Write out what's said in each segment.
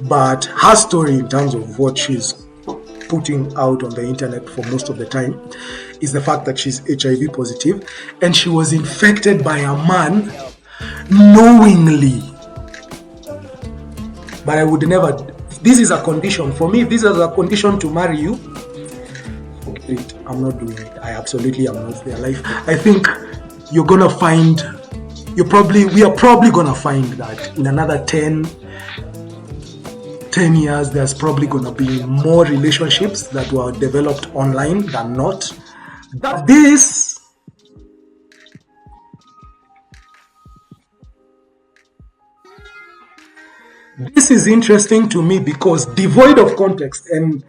but her story in terms of what she's putting out on the internet for most of the time is the fact that she's HIV positive and she was infected by a man knowingly. But I would never, this is a condition for me. If this is a condition to marry you, forget it. I'm not doing it. I absolutely am not there. Like, I think you're gonna find, we are probably gonna find that in another 10 years, there's probably gonna be more relationships that were developed online than not. That this is interesting to me because devoid of context, and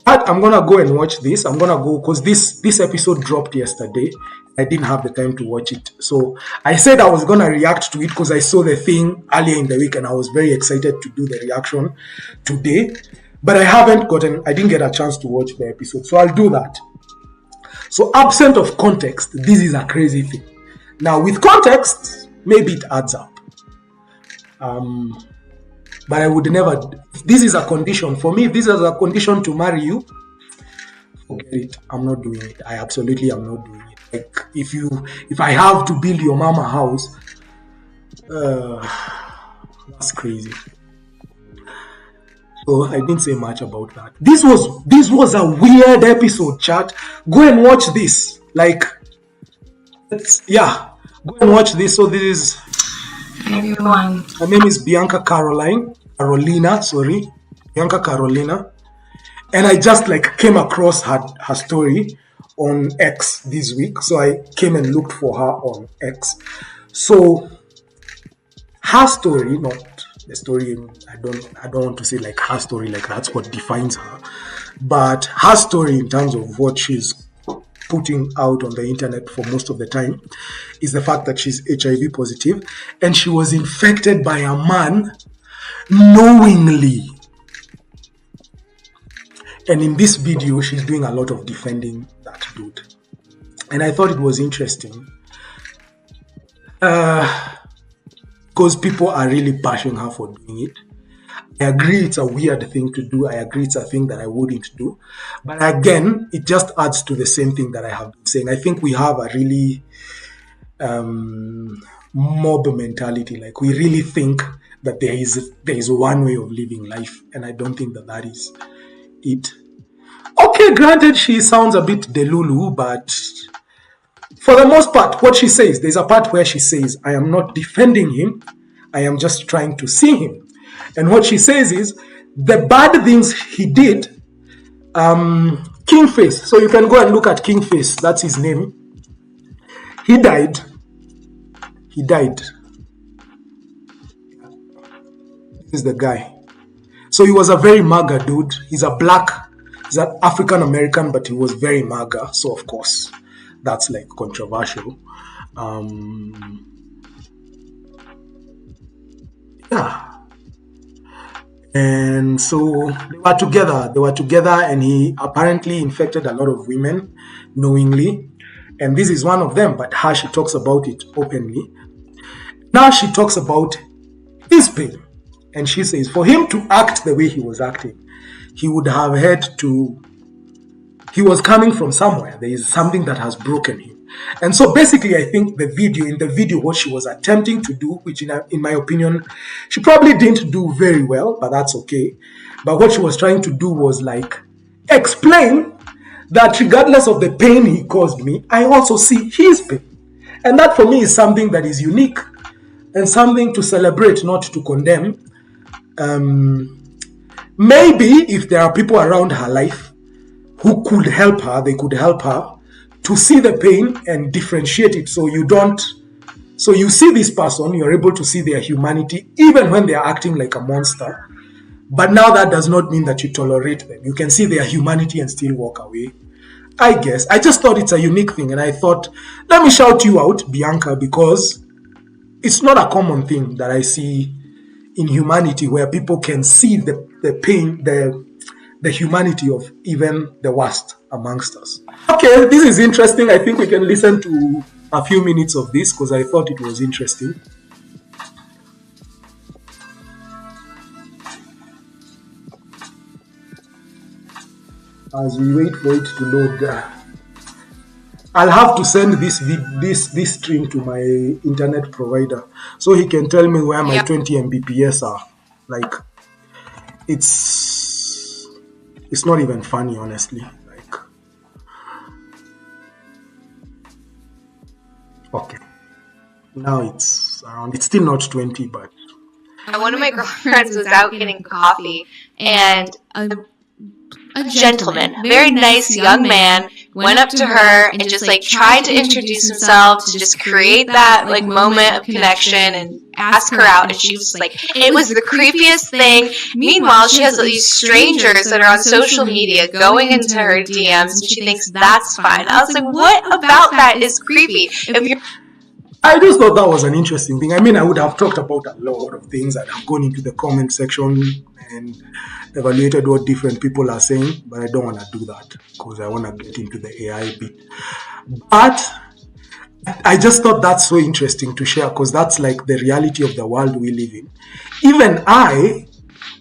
I'm gonna go and watch this. I'm gonna go because this episode dropped yesterday. I didn't have the time to watch it, so I said I was gonna react to it because I saw the thing earlier in the week and I was very excited to do the reaction today. But I didn't get a chance to watch the episode, so I'll do that. So absent of context, this is a crazy thing. Now with context, maybe it adds up. But I would never, if this is a condition for me, if this is a condition to marry you, forget it. I'm not doing it. I absolutely am not doing it. Like if I have to build your mama house, that's crazy. So I didn't say much about that. This was a weird episode, chat. Go and watch this. Like, go and watch this. So this is, everyone. her name is Bianca Carolina, and I just like came across her story on X this week, so I came and looked for her on X. So her story, not the story, I don't want to say like her story, like that's what defines her, but her story in terms of what she's putting out on the internet for most of the time is the fact that she's HIV positive and she was infected by a man knowingly. And in this video, she's doing a lot of defending that dude. And I thought it was interesting because people are really bashing her for doing it. I agree it's a weird thing to do. I agree it's a thing that I wouldn't do. But again, it just adds to the same thing that I have been saying. I think we have a really mob mentality. Like we really think that there is one way of living life. And I don't think that is it. Okay, granted, she sounds a bit delulu, but for the most part, what she says, there's a part where she says, I am not defending him. I am just trying to see him. And what she says is, the bad things he did, Kingface, so you can go and look at Kingface, that's his name. He died. This is the guy. So he was a very MAGA dude. He's an African American, but he was very MAGA. So of course, that's like controversial. And so they were together and he apparently infected a lot of women knowingly. And this is one of them, but how she talks about it openly. Now she talks about his pain. And she says for him to act the way he was acting, he would have he was coming from somewhere. There is something that has broken him. And so basically, I think in the video, what she was attempting to do, which in my opinion, she probably didn't do very well, but that's okay. But what she was trying to do was like explain that regardless of the pain he caused me, I also see his pain. And that for me is something that is unique and something to celebrate, not to condemn. Maybe if there are people around her life who could help her, they could help her to see the pain and differentiate it. So you see this person, you're able to see their humanity, even when they are acting like a monster. But now that does not mean that you tolerate them. You can see their humanity and still walk away. I guess. I just thought it's a unique thing. And I thought, let me shout you out, Bianca, because it's not a common thing that I see in humanity where people can see the pain, the humanity of even the worst amongst us. Okay, this is interesting. I think we can listen to a few minutes of this because I thought it was interesting. as we wait for it to load. I'll have to send this stream to my internet provider so he can tell me where my 20 Mbps are. Like, it's not even funny, honestly. Like, okay, now it's around. It's still not 20, but one of my girlfriends was out getting coffee, and a gentleman, a very nice young man, went up to her and just like tried to introduce himself to just create that like moment of connection and ask her out, and she was like, it was the creepiest thing. Meanwhile, she has these strangers that are on social media going into her DMs, and she thinks that's fine. I was like, what about that is creepy? If you're I just thought that was an interesting thing. I mean, I would have talked about a lot of things. I'd have gone into the comment section and evaluated what different people are saying, but I don't want to do that because I want to get into the AI bit. But I just thought that's so interesting to share because that's like the reality of the world we live in. Even I,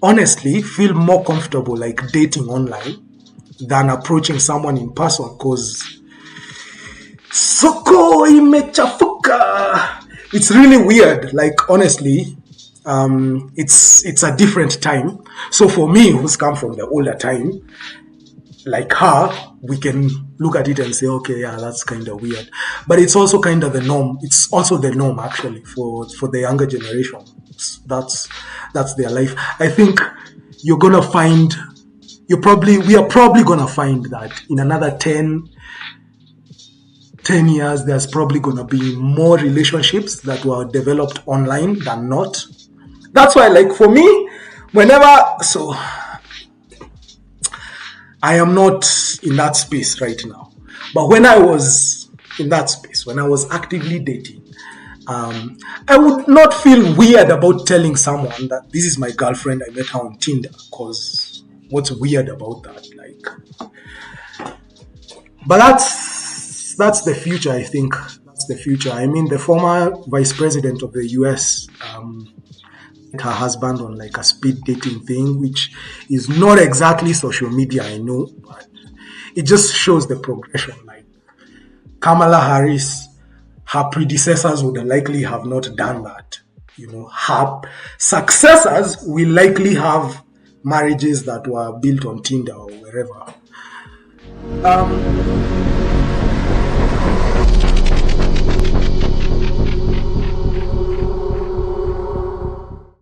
honestly, feel more comfortable like dating online than approaching someone in person because soko imechafuka. It's really weird. Like, honestly, it's a different time. So for me, who's come from the older time, like her, we can look at it and say, okay, yeah, that's kind of weird. But it's also kind of the norm. It's also the norm actually for the younger generation. That's their life. I think we are probably gonna find that in another 10 years, there's probably going to be more relationships that were developed online than not. That's why, like, for me, so I am not in that space right now. But when I was in that space, when I was actively dating, I would not feel weird about telling someone that this is my girlfriend, I met her on Tinder, because what's weird about that? Like, but that's the future, I think. That's the future. I mean, the former vice president of the US, her husband on like a speed dating thing, which is not exactly social media, I know, but it just shows the progression. Like, Kamala Harris, her predecessors would likely have not done that. You know, her successors will likely have marriages that were built on Tinder or wherever.